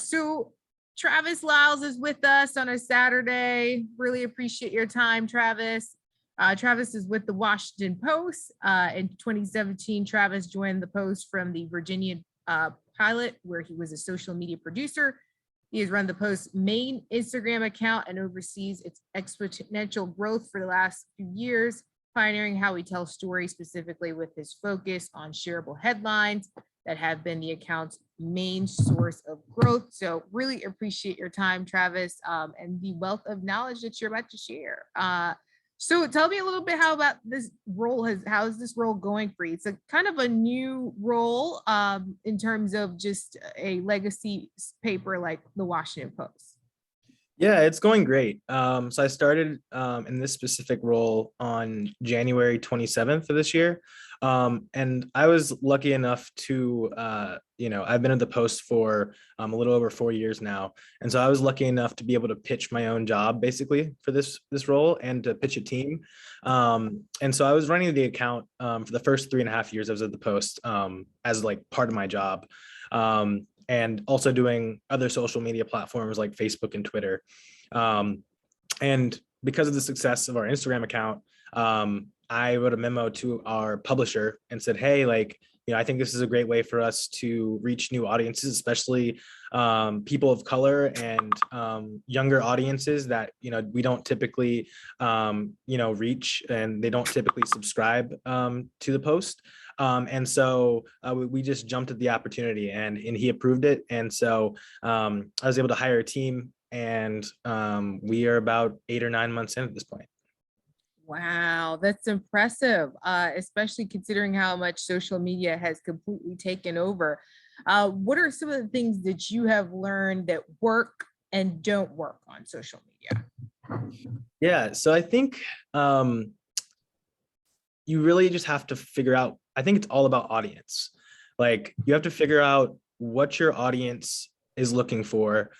So Travis Lyles is with us on a Saturday. Really appreciate your time, Travis. Travis is with the Washington Post. In 2017, Travis joined the Post from the Virginia pilot, where he was a social media producer. He has run the Post's main Instagram account and oversees its exponential growth for the last few years, pioneering how we tell stories, specifically with his focus on shareable headlines that have been the account's main source of growth. So really appreciate your time, Travis, and the wealth of knowledge that you're about to share. So tell me a little bit how about this role how is this role going for you? It's a kind of a new role in terms of just a legacy paper like the Washington Post. Yeah, it's going great. So I started in this specific role on January 27th of this year. And I was lucky enough to, I've been at the Post for a little over 4 years now. And so I was lucky enough to be able to pitch my own job basically for this role and to pitch a team. And so I was running the account for the first 3.5 years I was at the Post as like part of my job. And also doing other social media platforms like Facebook and Twitter. And because of the success of our Instagram account, I wrote a memo to our publisher and said, hey, I think this is a great way for us to reach new audiences, especially people of color and younger audiences that, we don't typically, reach, and they don't typically subscribe to the Post. And so we just jumped at the opportunity and he approved it. And so I was able to hire a team, and we are about 8 or 9 months in at this point. Wow, that's impressive, especially considering how much social media has completely taken over. What are some of the things that you have learned that work and don't work on social media? Yeah, so I think you really just have to figure out, I think it's all about audience. Like, you have to figure out what your audience is looking for.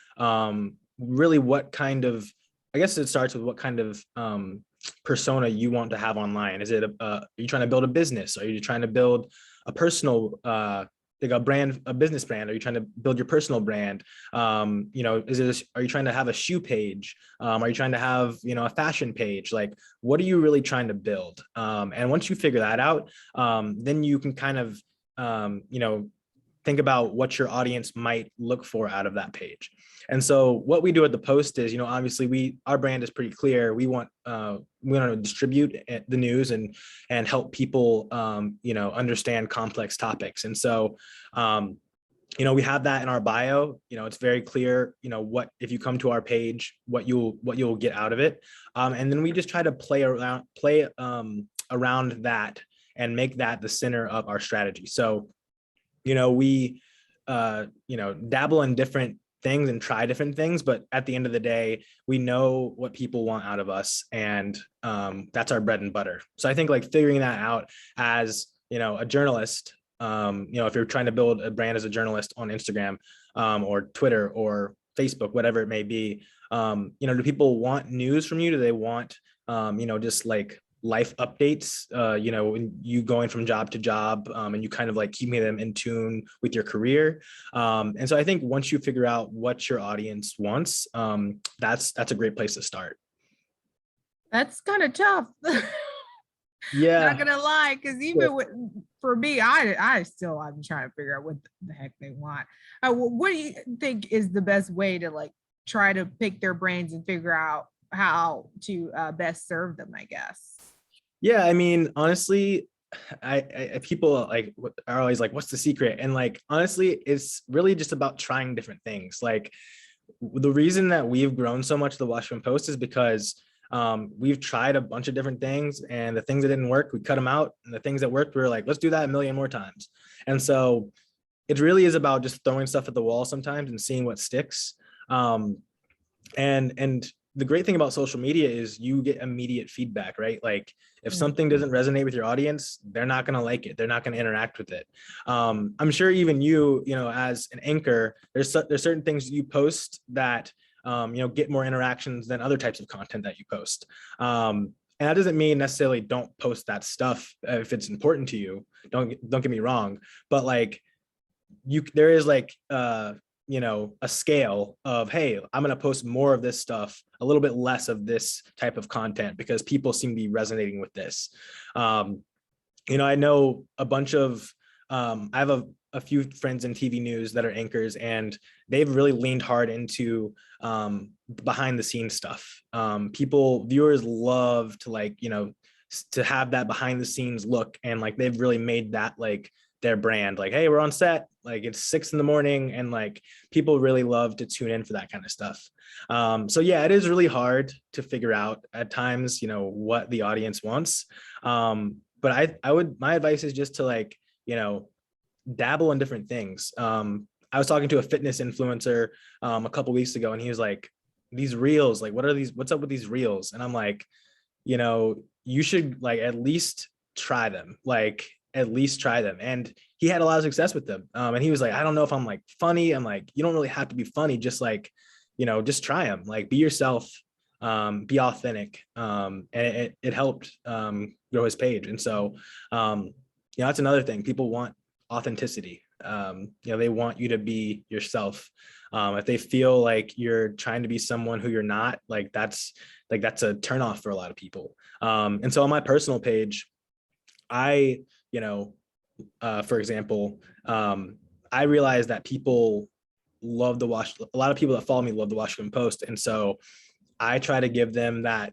Really what kind of, I guess it starts with what kind of persona you want to have online. Is it are you trying to build a business? Are you trying to build a personal like a business brand? Are you trying to build your personal brand? Are you trying to have a shoe page? Are you trying to have, a fashion page? Like, what are you really trying to build? And once you figure that out, then you can kind of, think about what your audience might look for out of that page. And so what we do at the Post is, obviously our brand is pretty clear. We want to distribute the news and help people, understand complex topics. And so, we have that in our bio. It's very clear, what, if you come to our page, what you'll get out of it. And then we just try to play around that and make that the center of our strategy. So, we, dabble in different things and try different things, but at the end of the day, we know what people want out of us, and that's our bread and butter. So I think figuring that out as, a journalist, if you're trying to build a brand as a journalist on Instagram or Twitter or Facebook, whatever it may be, do people want news from you? Do they want, just life updates, you going from job to job, and you kind of keeping them in tune with your career. And so I think once you figure out what your audience wants, that's a great place to start. That's kind of tough. Yeah, not gonna lie, because even for me, I'm trying to figure out what the heck they want. What do you think is the best way to try to pick their brains and figure out how to best serve them, I guess? Yeah, I mean, honestly, I people are always like, what's the secret? And honestly, it's really just about trying different things. The reason that we've grown so much, the Washington Post, is because we've tried a bunch of different things, and the things that didn't work, we cut them out, and the things that worked, we were like, let's do that a million more times. And so it really is about just throwing stuff at the wall sometimes and seeing what sticks. And the great thing about social media is you get immediate feedback, right? If something doesn't resonate with your audience, they're not going to like it. They're not going to interact with it. I'm sure even you, as an anchor, there's certain things you post that, get more interactions than other types of content that you post. And that doesn't mean necessarily don't post that stuff if it's important to you. Don't get me wrong, but there is a scale of, hey, I'm going to post more of this stuff, a little bit less of this type of content because people seem to be resonating with this. I know a bunch of, I have a few friends in TV news that are anchors, and they've really leaned hard into behind the scenes stuff. Viewers love to to have that behind the scenes look, and like they've really made that like their brand. Like, hey, we're on set, like it's 6 a.m, and like people really love to tune in for that kind of stuff. So yeah, it is really hard to figure out at times, what the audience wants. But my advice is just to dabble in different things. I was talking to a fitness influencer a couple weeks ago, and he was like, these reels, like, what's up with these reels? And I'm like, you should like at least try them, and he had a lot of success with them. And he was like, I don't know if I'm like funny. I'm like, you don't really have to be funny, just like, just try them, like be yourself, be authentic. And it helped grow his page. And so that's another thing. People want authenticity. They want you to be yourself. If they feel like you're trying to be someone who you're not, that's a turnoff for a lot of people. And so on my personal page, I, for example, I realized that people love a lot of people that follow me love the Washington Post. And so I try to give them that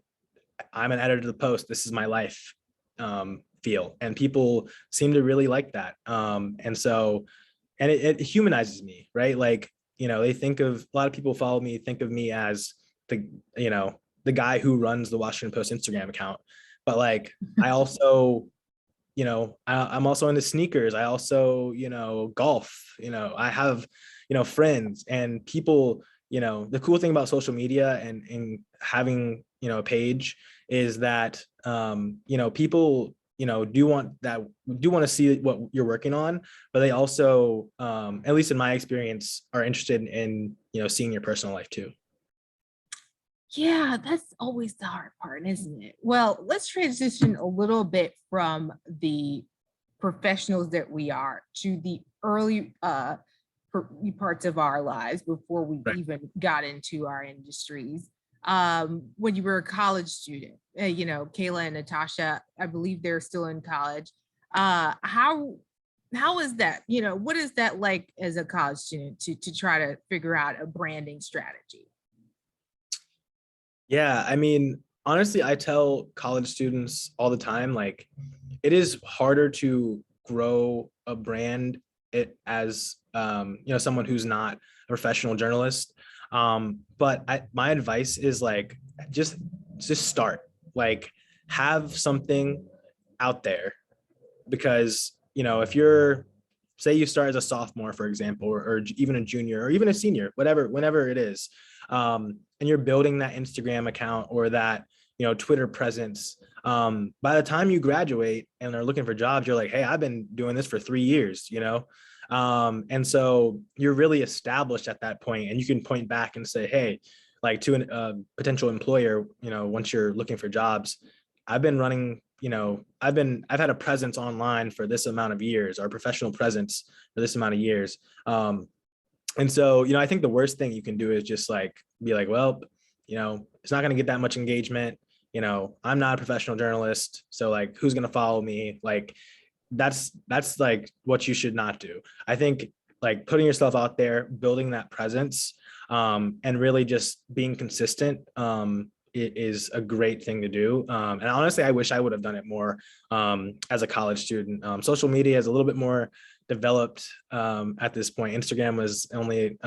I'm an editor of the Post, this is my life feel. And people seem to really like that. And so, and it humanizes me, right? Like, they think of, a lot of people follow me, think of me as the guy who runs the Washington Post Instagram account. But like, I also, I'm also into sneakers. I also, golf, I have, friends and people. The cool thing about social media and having, a page is that, people, do want to see what you're working on, but they also, at least in my experience, are interested in, seeing your personal life too. Yeah, that's always the hard part, isn't it? Well, let's transition a little bit from the professionals that we are to the early parts of our lives before we Right. even got into our industries. When you were a college student, Kayla and Natasha, I believe they're still in college. How is that? What is that like as a college student to try to figure out a branding strategy? Yeah, I mean, honestly, I tell college students all the time, like, it is harder to grow a brand as someone who's not a professional journalist. But my advice is like, just start, like, have something out there, because if you're, say you start as a sophomore, for example, or even a junior or even a senior, whenever it is, and you're building that Instagram account or that Twitter presence, by the time you graduate and are looking for jobs, you're like, hey, I've been doing this for 3 years, and so you're really established at that point, and you can point back and say, hey, like, to a potential employer, once you're looking for jobs, I've been running, I've had a presence online for this amount of years, or a professional presence for this amount of years. And so, I think the worst thing you can do is just like be like, well, it's not going to get that much engagement. I'm not a professional journalist, so like, who's going to follow me? Like, that's like what you should not do. I think like putting yourself out there, building that presence, and really just being consistent, it is a great thing to do. And honestly, I wish I would have done it more as a college student. Social media is a little bit more developed at this point. Instagram was only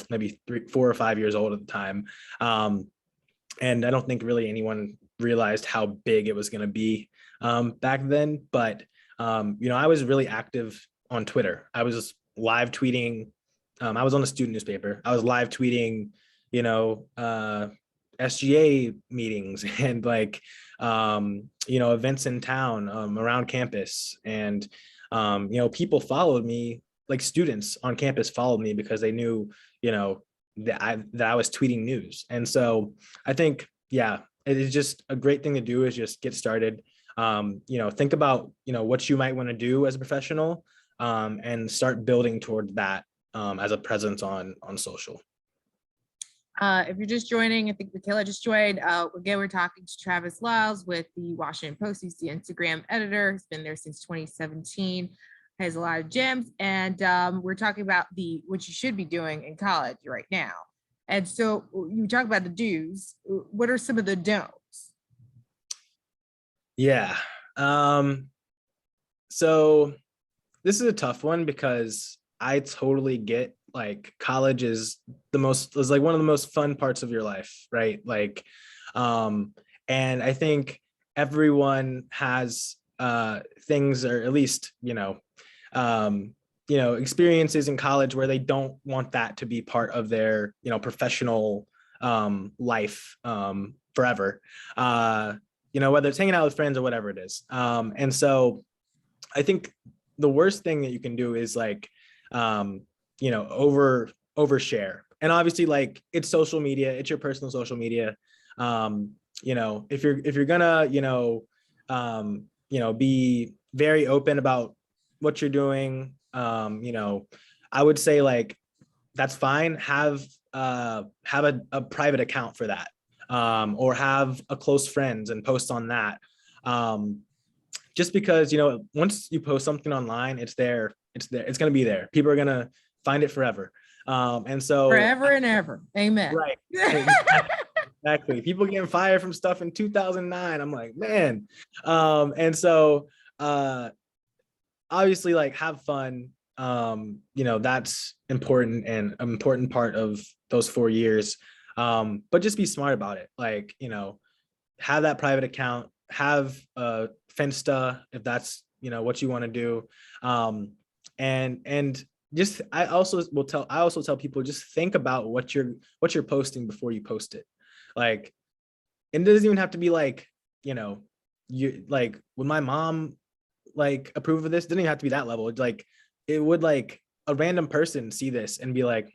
maybe 4 or 5 years old at the time. And I don't think really anyone realized how big it was going to be back then. But, I was really active on Twitter. I was live tweeting. I was on a student newspaper. I was live tweeting, SGA meetings and like, events in town, around campus. And, people followed me, like students on campus followed me because they knew, that I was tweeting news. And so I think, yeah, it is just a great thing to do, is just get started. Think about, what you might want to do as a professional, and start building towards that. as a presence on social. If you're just joining, I think Michaela just joined. Again, we're talking to Travis Lyles with the Washington Post. He's the Instagram editor. He's been there since 2017. Has a lot of gems, and we're talking about what you should be doing in college right now. And so you talk about the do's. What are some of the don'ts? Yeah. So this is a tough one because I totally get like college is like one of the most fun parts of your life, right? Like, and I think everyone has things, or at least, experiences in college where they don't want that to be part of their, professional life forever. Whether it's hanging out with friends or whatever it is. And so I think the worst thing that you can do is like, overshare. And obviously, like, it's social media, it's your personal social media. If you're gonna, be very open about what you're doing, I would say, like, that's fine. Have a private account for that, or have a close friends and post on that. Just because, once you post something online, it's there, it's going to be there. People are going to find it forever. And so forever and ever. Amen. Right. Exactly. People getting fired from stuff in 2009. I'm like, man. And so obviously, like, have fun. That's important and an important part of those 4 years. But just be smart about it. Like, have that private account, have Finsta if that's, what you want to do. And just, I also tell people, just think about what you're posting before you post it. Like, it doesn't even have to be like, you, like, would my mom like approve of this? It doesn't even have to be that level. It's like, it would, like, a random person see this and be like,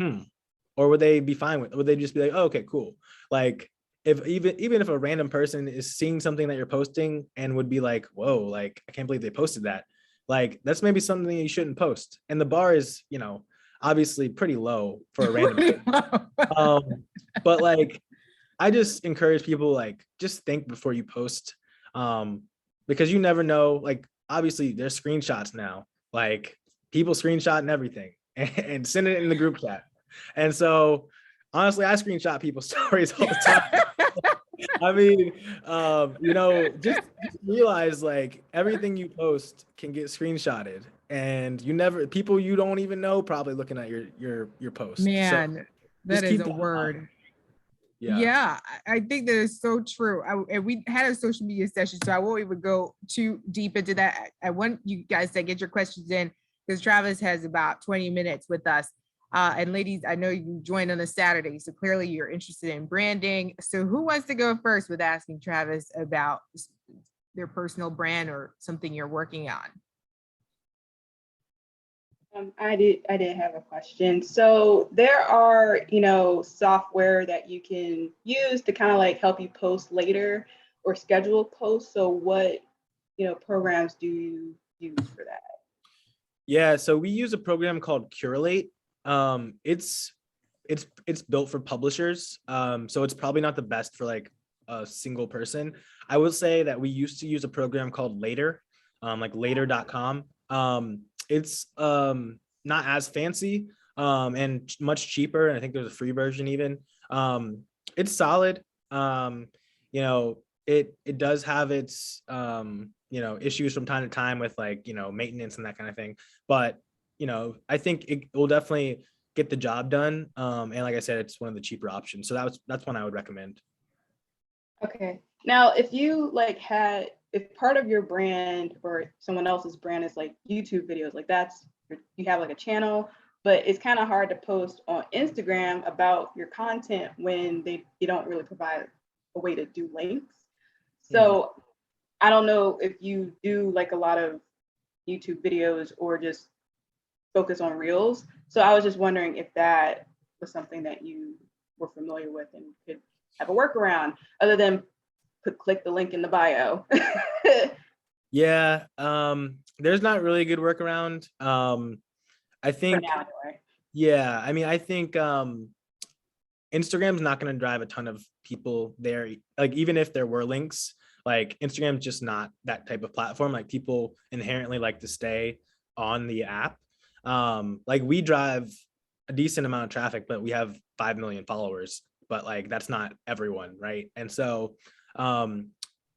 or would they be fine with it? Would they just be like, oh, okay, cool? Like, if even if a random person is seeing something that you're posting and would be like, whoa, like, I can't believe they posted that. Like, that's maybe something you shouldn't post. And the bar is, obviously pretty low for a random but like, I just encourage people, like, just think before you post, because you never know. Like, obviously there's screenshots now, like, people screenshot and everything and send it in the group chat. And so honestly, I screenshot people's stories all the time. I mean, just realize, like, everything you post can get screenshotted, and people you don't even know probably looking at your post. Man, So that is a that word. Yeah. I think that is so true. And we had a social media session, so I won't even go too deep into that. I want you guys to get your questions in, because Travis has about 20 minutes with us. And ladies, I know you joined on a Saturday, so clearly you're interested in branding. So who wants to go first with asking Travis about their personal brand or something you're working on? I did have a question. So there are, software that you can use to kind of like help you post later or schedule posts. So what, programs do you use for that? Yeah, so we use a program called Curate. It's built for publishers. So it's probably not the best for like a single person. I would say that we used to use a program called Later, like later.com. It's not as fancy and much cheaper. And I think there's a free version even. It's solid. It does have its issues from time to time with, like, maintenance and that kind of thing. But I think it will definitely get the job done. And like I said, it's one of the cheaper options. So that's one I would recommend. Okay. Now, if you if part of your brand or someone else's brand is like YouTube videos, like you have like a channel, but it's kind of hard to post on Instagram about your content when you don't really provide a way to do links. So I don't know if you do like a lot of YouTube videos or just focus on reels. So I was just wondering if that was something that you were familiar with and could have a workaround other than click the link in the bio. Yeah, there's not really a good workaround. I think, for now, anyway. Yeah, I mean, I think Instagram's not going to drive a ton of people there. Like, even if there were links, like Instagram's just not that type of platform. Like, people inherently like to stay on the app. Like, we drive a decent amount of traffic, but we have 5 million followers, but like that's not everyone, right? And so um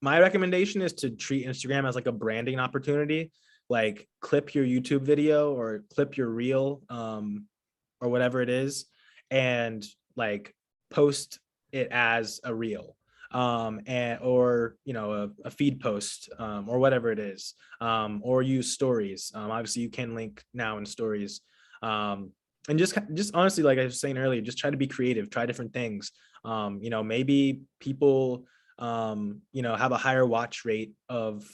my recommendation is to treat Instagram as like a branding opportunity. Like, clip your YouTube video or clip your reel, or whatever it is, and like post it as a reel, and or a feed post, or whatever it is, or use stories. Obviously you can link now in stories, and just honestly, like I was saying earlier, just try to be creative, try different things. Maybe people have a higher watch rate of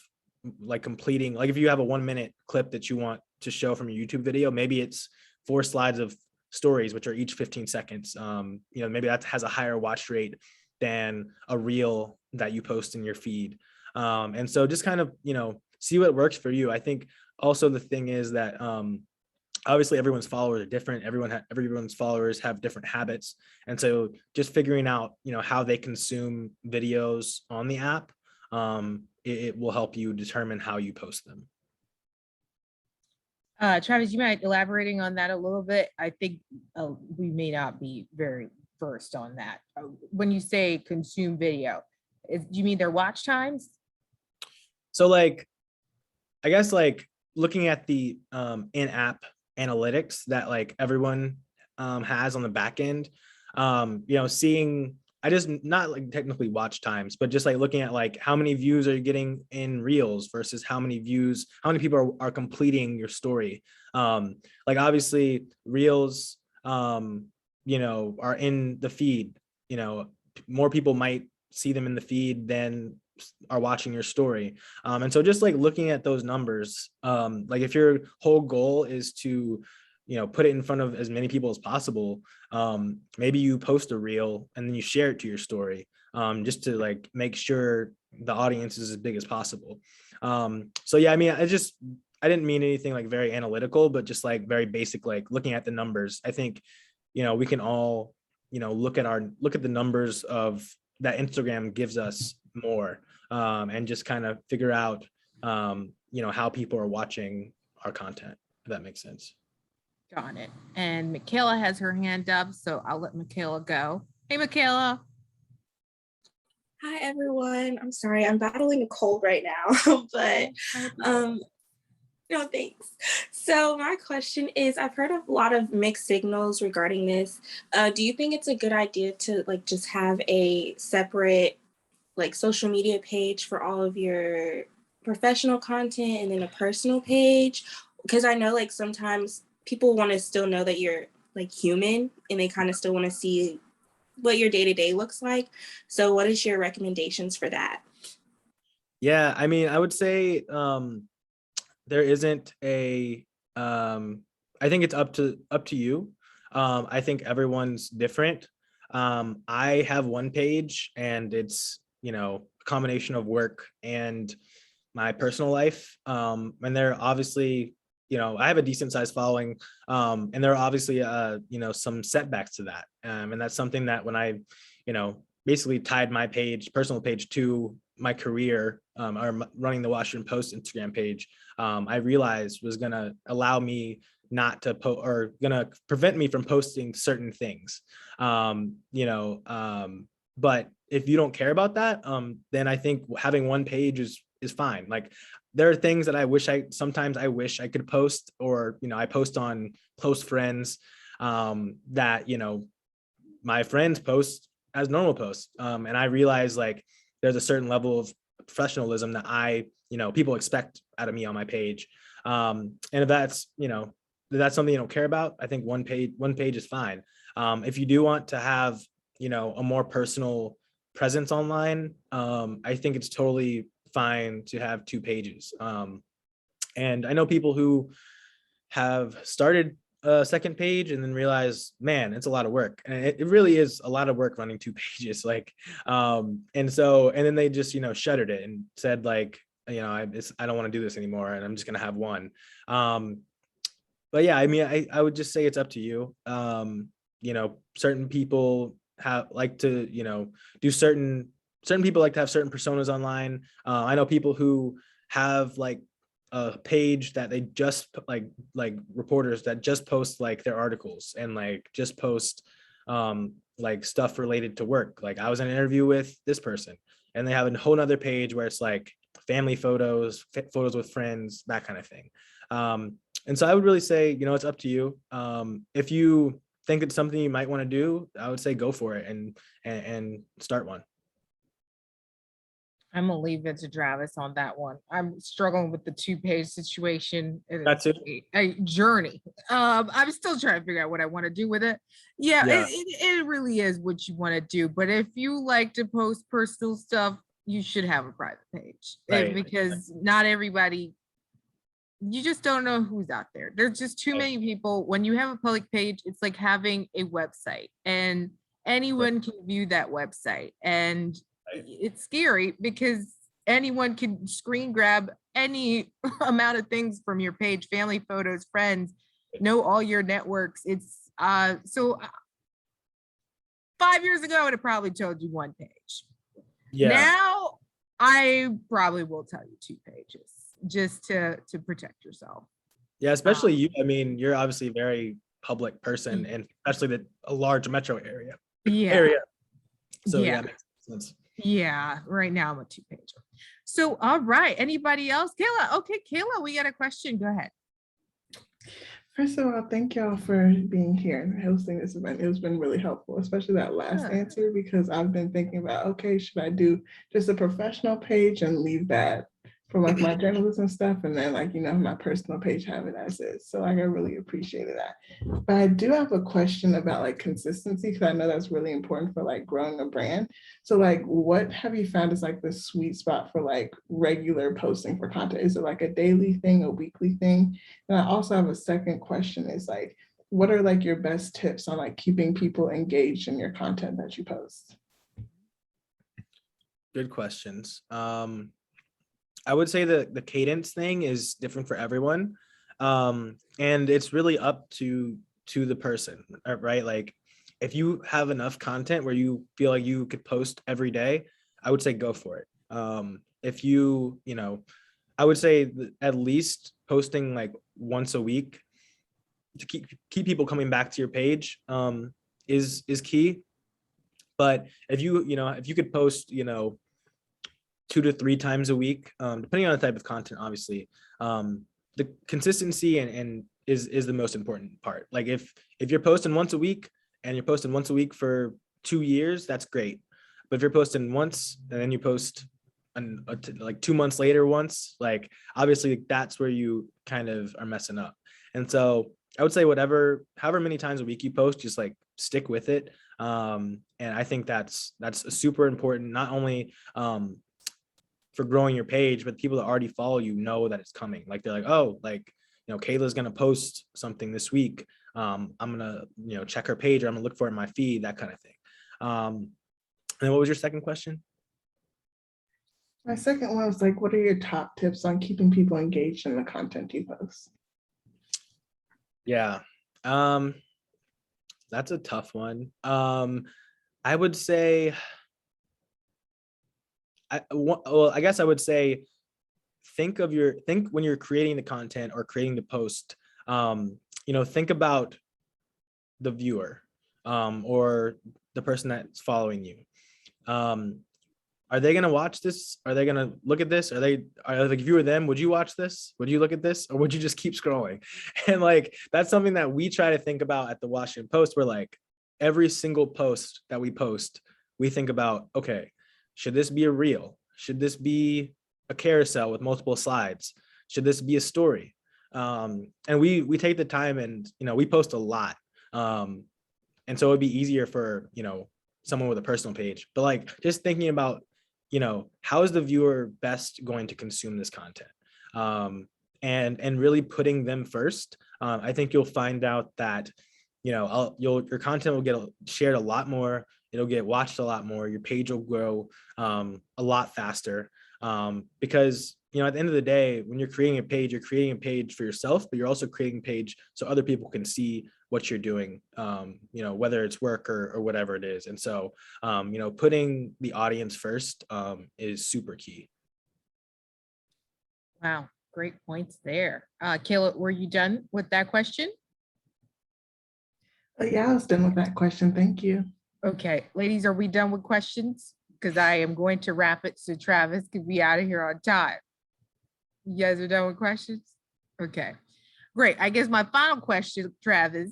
like completing, like if you have a 1 minute clip that you want to show from your YouTube video, maybe it's 4 slides of stories, which are each 15 seconds. Maybe that has a higher watch rate than a reel that you post in your feed. And so just kind of, see what works for you. I think also the thing is that obviously everyone's followers are different. Everyone's followers have different habits. And so just figuring out, how they consume videos on the app, it will help you determine how you post them. Travis, you might elaborating on that a little bit. I think we may not be very versed on that. When you say consume video, do you mean their watch times? So like, I guess like looking at the in-app analytics that like everyone has on the back end, seeing, I just not like technically watch times, but just like looking at like how many views are you getting in reels versus how many people are completing your story. Like obviously reels, are in the feed, more people might see them in the feed than are watching your story. And so just like looking at those numbers, like if your whole goal is to put it in front of as many people as possible, maybe you post a reel and then you share it to your story, just to like make sure the audience is as big as possible. So yeah, I mean, I didn't mean anything like very analytical, but just like very basic, like looking at the numbers. I think we can all look at the numbers of that Instagram gives us more, and just kind of figure out how people are watching our content, if that makes sense. Got it. And Michaela has her hand up, so I'll let Michaela go. Hey, Michaela. Hi, everyone. I'm sorry, I'm battling a cold right now, but no, thanks. So my question is, I've heard a lot of mixed signals regarding this. Do you think it's a good idea to like just have a separate like social media page for all of your professional content and then a personal page? Because I know like sometimes people want to still know that you're like human and they kind of still want to see what your day-to-day looks like. So what is your recommendations for that? Yeah, I mean, I would say there isn't a I think it's up to you. I think everyone's different. I have one page and it's a combination of work and my personal life, and they're obviously I have a decent sized following, and there are obviously some setbacks to that, and that's something that when I basically tied my personal page to my career, or running the Washington Post Instagram page, I realized was going to allow me not to or going to prevent me from posting certain things. But if you don't care about that, then I think having one page is fine. Like, there are things that I wish I could post, or I post on close friends, that my friends post as normal posts, and I realize like there's a certain level of professionalism that people expect out of me on my page, and if that's something you don't care about, I think one page is fine. If you do want to have a more personal presence online, I think it's totally fine to have 2 pages. And I know people who have started a second page and then realize, man, it's a lot of work. And it really is a lot of work running 2 pages. Like, and then they just, shuttered it and said like, I don't want to do this anymore and I'm just going to have one. but yeah, I mean, I would just say it's up to you. You know, certain people have like to, you know, do certain people like to have certain personas online. I know people who have like a page that they just like reporters that just post like their articles and like just post like stuff related to work. Like I was in an interview with this person, and they have a whole nother page where it's like family photos, photos with friends, that kind of thing. And so I would really say, you know, it's up to you. If you think it's something you might want to do, I would say go for it and start one. I'm gonna leave it to Travis on that one. I'm struggling with the 2-page situation. That's it. A journey. I'm still trying to figure out what I want to do with it. Yeah, Yeah. it really is what you want to do. But if you like to post personal stuff, you should have a private page. Right. Because not everybody, you just don't know who's out there. There's just too many people. When you have a public page, it's like having a website, and anyone can view that website. And it's scary because anyone can screen grab any amount of things from your page, family photos, friends, know all your networks. It's so 5 years ago, I would have probably told you 1 page. Yeah. Now I probably will tell you 2 pages just to protect yourself. Yeah, especially you. I mean, you're obviously a very public person, and especially a large metro area. Yeah. So Yeah. that makes sense. Yeah, right now I'm a 2-pager. So, all right. Anybody else? Kayla. Okay, Kayla, we got a question. Go ahead. First of all, thank y'all for being here and hosting this event. It's been really helpful, especially that last answer, because I've been thinking about, okay, should I do just a professional page and leave that for like my journalism stuff, and then like, you know, my personal page, have it as is. So like, I really appreciated that. But I do have a question about like consistency, because I know that's really important for like growing a brand. So like, what have you found is like the sweet spot for like regular posting for content? Is it like a daily thing, a weekly thing? And I also have a second question is like, what are like your best tips on like keeping people engaged in your content that you post? Good questions. I would say the cadence thing is different for everyone. And it's really up to the person, right? Like if you have enough content where you feel like you could post every day, I would say go for it. If you know, I would say at least posting like once a week to keep people coming back to your page is key. But if you could post, you know, 2 to 3 times a week, depending on the type of content, obviously, the consistency and is the most important part. Like if you're posting once a week and you're posting once a week for 2 years, that's great. But if you're posting once and then you post like 2 months later once, like obviously that's where you kind of are messing up. And so I would say however many times a week you post, just like stick with it. And I think that's super important, not only for growing your page, but people that already follow you know that it's coming. Like they're like, oh, like, you know, Kayla's gonna post something this week. I'm gonna, you know, check her page, or I'm gonna look for it in my feed, that kind of thing. And what was your second question? My second one was like, what are your top tips on keeping people engaged in the content you post? Yeah, that's a tough one. I would say, I guess I would say, think when you're creating the content or creating the post, you know, think about the viewer, or the person that's following you. Are they gonna watch this? Are they gonna look at this? Are like, if you were them, would you watch this? Would you look at this, or would you just keep scrolling? And like, that's something that we try to think about at the Washington Post, where like every single post that we post, we think about, okay, should this be a reel? Should this be a carousel with multiple slides? Should this be a story? And we take the time, and, you know, we post a lot. And so it'd be easier for, you know, someone with a personal page, but like just thinking about, you know, how is the viewer best going to consume this content? And really putting them first. I think you'll find out that, you know, your content will get shared a lot more. It'll get watched a lot more. Your page will grow a lot faster, because, you know, at the end of the day, when you're creating a page for yourself, but you're also creating a page so other people can see what you're doing, you know, whether it's work or whatever it is. And so, you know, putting the audience first is super key. Wow, great points there. Kayla, were you done with that question? Yeah, I was done with that question. Thank you. Okay, ladies, are we done with questions? Because I am going to wrap it so Travis can be out of here on time. You guys are done with questions? Okay, great. I guess my final question, Travis,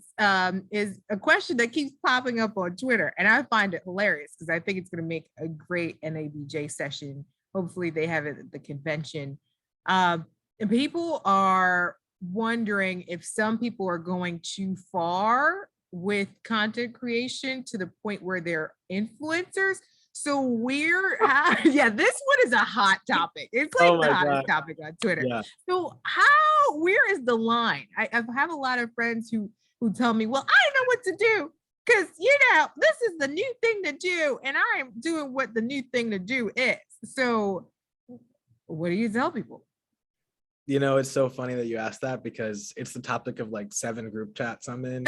is a question that keeps popping up on Twitter, and I find it hilarious because I think it's going to make a great NABJ session. Hopefully they have it at the convention. And people are wondering if some people are going too far with content creation to the point where they're influencers. So yeah, this one is a hot topic. It's like the hottest topic on Twitter. Yeah. So where is the line? I have a lot of friends who tell me, well, I don't know what to do because, you know, this is the new thing to do. And I am doing what the new thing to do is. So what do you tell people? You know, it's so funny that you asked that because it's the topic of like 7 group chats I'm in.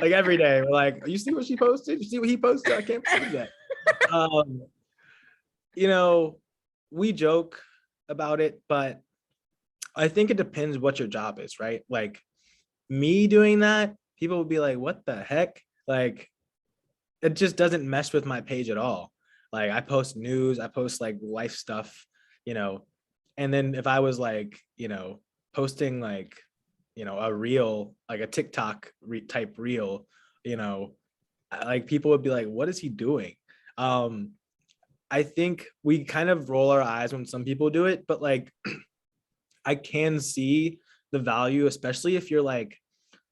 Like every day, we're like, you see what she posted? You see what he posted? I can't believe that. You know, we joke about it, but I think it depends what your job is, right? Like me doing that, people would be like, what the heck? Like, it just doesn't mesh with my page at all. Like I post news, I post like life stuff, you know, and then if I was like, you know, posting like, you know, a reel, like a TikTok type reel, you know, like people would be like, what is he doing? I think we kind of roll our eyes when some people do it, but like, I can see the value, especially if you're like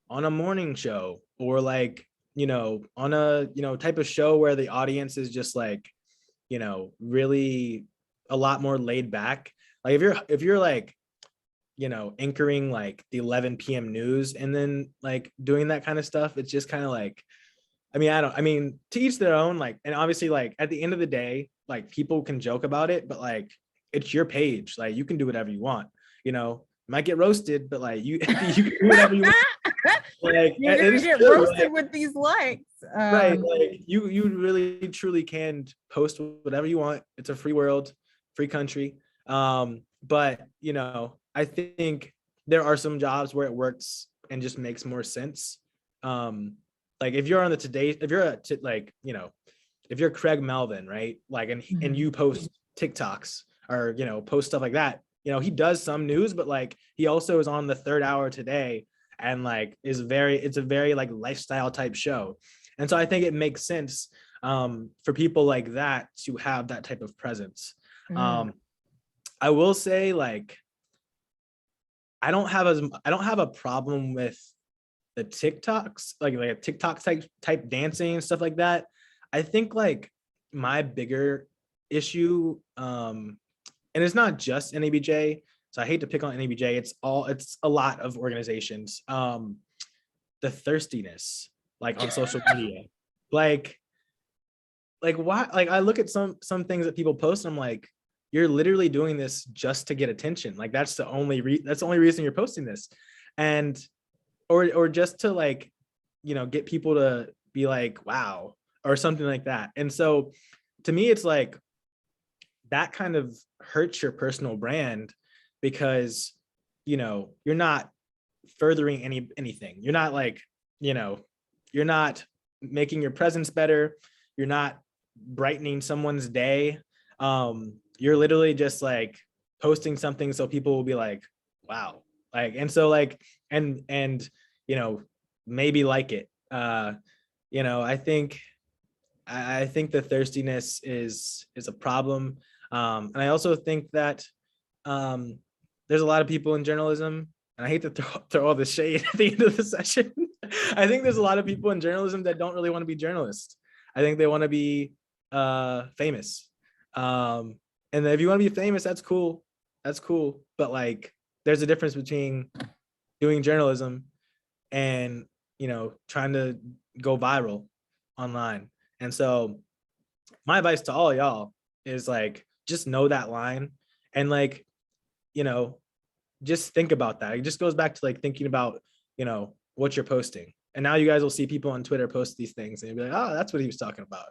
on a morning show or like, you know, on a, you know, type of show where the audience is just like, you know, really a lot more laid back. Like if you're like, you know, anchoring like the 11 p.m. news and then like doing that kind of stuff, it's just kind of like, I mean, to each their own, like, and obviously like at the end of the day, like people can joke about it, but like, it's your page. Like you can do whatever you want, you know, you might get roasted, but like you can do whatever you want. Like you're gonna get roasted like, with these likes. Right. Like you really truly can post whatever you want. It's a free world, free country. But you know, I think there are some jobs where it works and just makes more sense. Like if you're on the Today, if you're like, you know, if you're Craig Melvin, right? Like, and you post TikToks or, you know, post stuff like that, you know, he does some news, but like, he also is on the 3rd Hour Today and like, it's a very like lifestyle type show. And so I think it makes sense for people like that to have that type of presence. I will say like, I don't have a problem with the TikToks, like a TikTok type dancing and stuff like that. I think like my bigger issue, and it's not just NABJ, so I hate to pick on NABJ, it's a lot of organizations. The thirstiness, like on social media, like why? Like I look at some things that people post, and I'm like, you're literally doing this just to get attention. Like that's the only reason you're posting this. And or just to like, you know, get people to be like, wow, or something like that. And so to me, it's like that kind of hurts your personal brand because, you know, you're not furthering anything. You're not like, you know, you're not making your presence better. You're not brightening someone's day. You're literally just like posting something so people will be like, wow. Like, and so like, and, you know, maybe like it, you know, I think the thirstiness is a problem. And I also think that there's a lot of people in journalism, and I hate to throw all this shade at the end of the session. I think there's a lot of people in journalism that don't really want to be journalists. I think they want to be famous. And if you want to be famous, that's cool. That's cool. But like, there's a difference between doing journalism and, you know, trying to go viral online. And so my advice to all y'all is like, just know that line and like, you know, just think about that. It just goes back to like thinking about, you know, what you're posting. And now you guys will see people on Twitter post these things and you'll be like, oh, that's what he was talking about.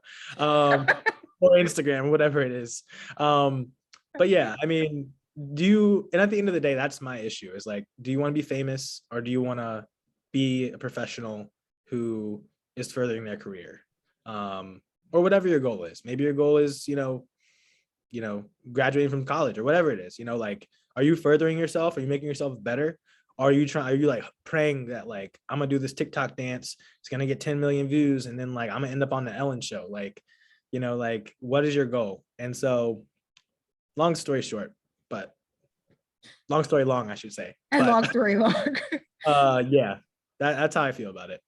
Or Instagram, whatever it is. But yeah, I mean, and at the end of the day, that's my issue is like, do you want to be famous or do you want to be a professional who is furthering their career? Or whatever your goal is. Maybe your goal is, you know, graduating from college or whatever it is, you know, like, are you furthering yourself? Are you making yourself better? Are you like praying that like, I'm gonna do this TikTok dance, it's gonna get 10 million views, and then like, I'm gonna end up on the Ellen show? Like, you know, like, what is your goal? And so, long story short, but long story long, I should say. And But, long story long. yeah, that's how I feel about it.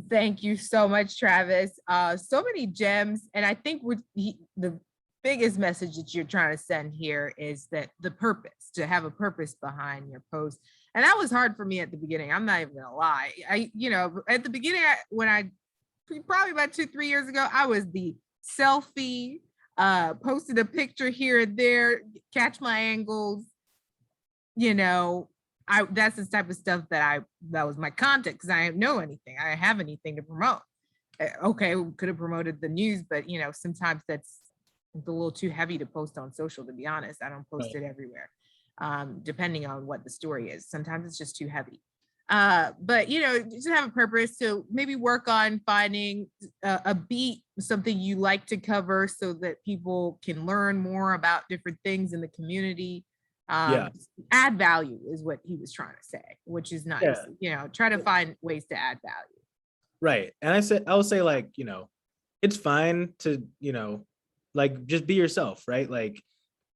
Thank you so much, Travis. So many gems. And I think the biggest message that you're trying to send here is that the purpose, to have a purpose behind your post. And that was hard for me at the beginning. I'm not even gonna lie. At the beginning, probably about 2-3 years ago, I was the selfie, posted a picture here and there, catch my angles, you know. That's the type of stuff that was my content, because I didn't know anything. I didn't have anything to promote. Okay, we could have promoted the news, but you know, sometimes that's a little too heavy to post on social, to be honest. I don't post it everywhere, depending on what the story is. Sometimes it's just too heavy. But you know, just have a purpose. So maybe work on finding a beat, something you like to cover, so that people can learn more about different things in the community. Add value is what he was trying to say, which is nice. Yeah. You know, try to find ways to add value. Right. And I will say like, you know, it's fine to, you know, like just be yourself, right? Like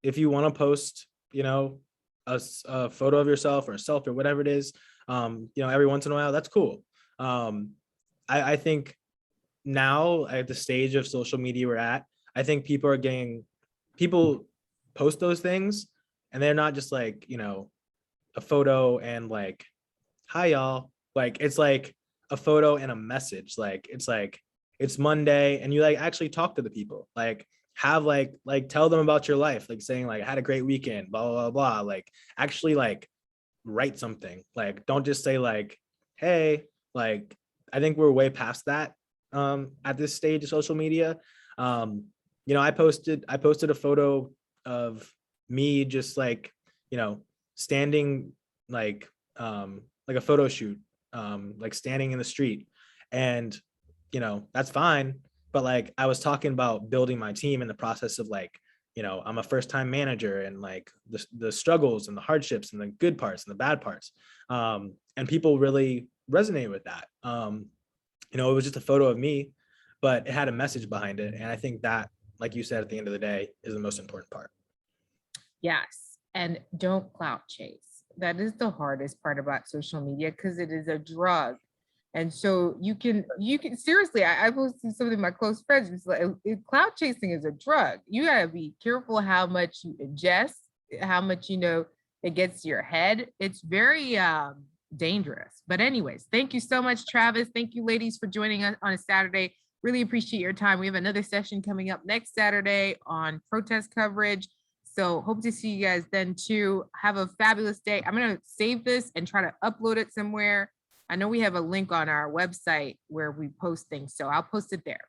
if you want to post, you know, a photo of yourself or a selfie or whatever it is, you know, every once in a while, that's cool. I think now at the stage of social media we're at, I think people post those things and they're not just like, you know, a photo and like, hi y'all. Like it's like a photo and a message. Like it's Monday and you like actually talk to the people. Like have like tell them about your life, like saying like I had a great weekend, blah blah blah. Like actually like write something. Like don't just say like, hey, like I think we're way past that at this stage of social media. You know, I posted a photo of me just like, you know, standing like a photo shoot, like standing in the street, and you know, that's fine. But like I was talking about building my team in the process of like, you know, I'm a first time manager and like the struggles and the hardships and the good parts and the bad parts. And people really resonate with that. You know, it was just a photo of me, but it had a message behind it. And I think that, like you said, at the end of the day is the most important part. Yes. And don't clout chase. That is the hardest part about social media, because it is a drug. And so you can seriously, I posted something to my close friends. It's like clout chasing is a drug. You gotta be careful how much you ingest, how much, you know, it gets to your head. It's very dangerous. But anyways, thank you so much, Travis. Thank you, ladies, for joining us on a Saturday. Really appreciate your time. We have another session coming up next Saturday on protest coverage. So hope to see you guys then too. Have a fabulous day. I'm going to save this and try to upload it somewhere. I know we have a link on our website where we post things, so I'll post it there.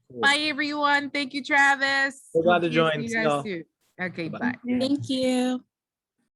Cool. Bye, everyone. Thank you, Travis. So glad to join. See you guys soon. Okay, bye. Thank you.